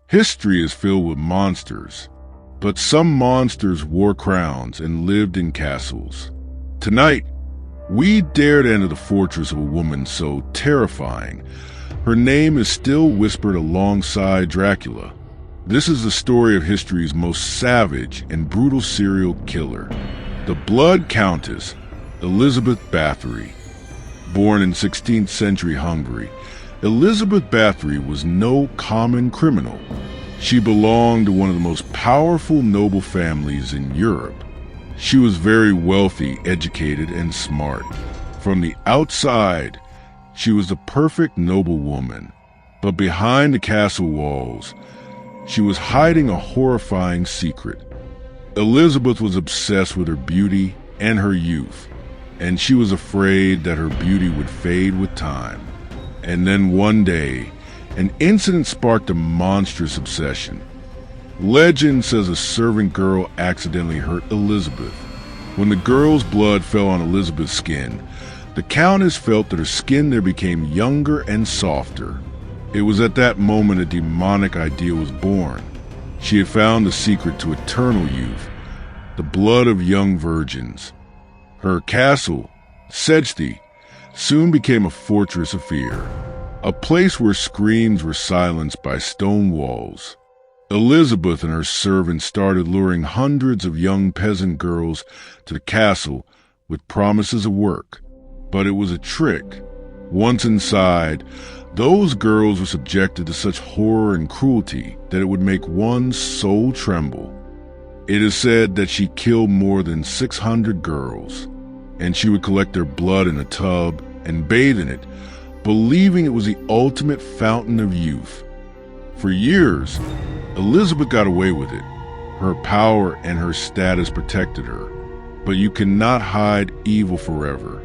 History is filled with monsters, but some monsters wore crowns and lived in castles. Tonight, we dare to enter the fortress of a woman so terrifying, her name is still whispered alongside Dracula. This is the story of history's most savage and brutal serial killer, the Blood Countess, Elizabeth Bathory. Born in 16th century Hungary, Elizabeth Bathory was no common criminal. She belonged to one of the most powerful noble families in Europe. She was very wealthy, educated, and smart. From the outside, she was the perfect noblewoman. But behind the castle walls, she was hiding a horrifying secret. Elizabeth was obsessed with her beauty and her youth, and she was afraid that her beauty would fade with time. And then one day, an incident sparked a monstrous obsession. Legend says a servant girl accidentally hurt Elizabeth. When the girl's blood fell on Elizabeth's skin, the Countess felt that her skin there became younger and softer. It was at that moment a demonic idea was born. She had found the secret to eternal youth, the blood of young virgins. Her castle, Sejti, soon became a fortress of fear, a place where screams were silenced by stone walls. Elizabeth and her servants started luring hundreds of young peasant girls to the castle with promises of work. But it was a trick. Once inside, those girls were subjected to such horror and cruelty that it would make one's soul tremble. It is said that she killed more than 600 girls, and she would collect their blood in a tub and bathe in it, believing it was the ultimate fountain of youth. For years, Elizabeth got away with it. Her power and her status protected her. But you cannot hide evil forever.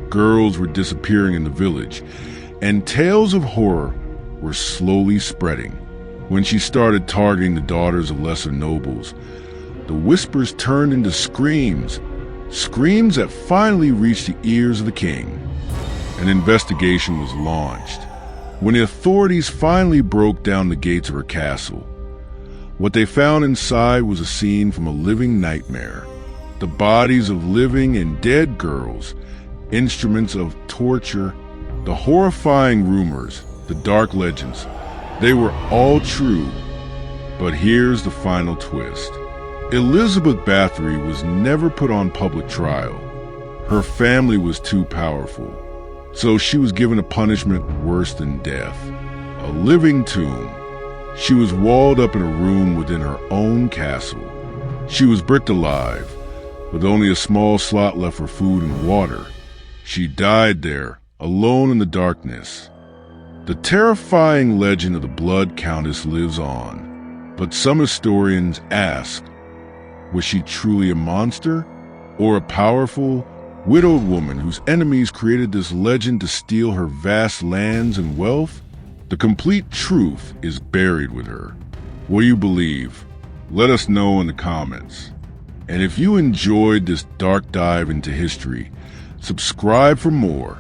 Girls were disappearing in the village, and tales of horror were slowly spreading. When she started targeting the daughters of lesser nobles, the whispers turned into screams that finally reached the ears of the king. An investigation was launched. When the authorities finally broke down the gates of her castle, what they found inside was a scene from a living nightmare. The bodies of living and dead girls, instruments of torture, the horrifying rumors, the dark legends, they were all true. But here's the final twist. Elizabeth Bathory was never put on public trial. Her family was too powerful, so she was given a punishment worse than death, a living tomb. She was walled up in a room within her own castle. She was bricked alive, with only a small slot left for food and water. She died there, alone in the darkness. The terrifying legend of the Blood Countess lives on, but some historians ask, was she truly a monster, or a powerful, widowed woman whose enemies created this legend to steal her vast lands and wealth? The complete truth is buried with her. What do you believe? Let us know in the comments. And if you enjoyed this dark dive into history, subscribe for more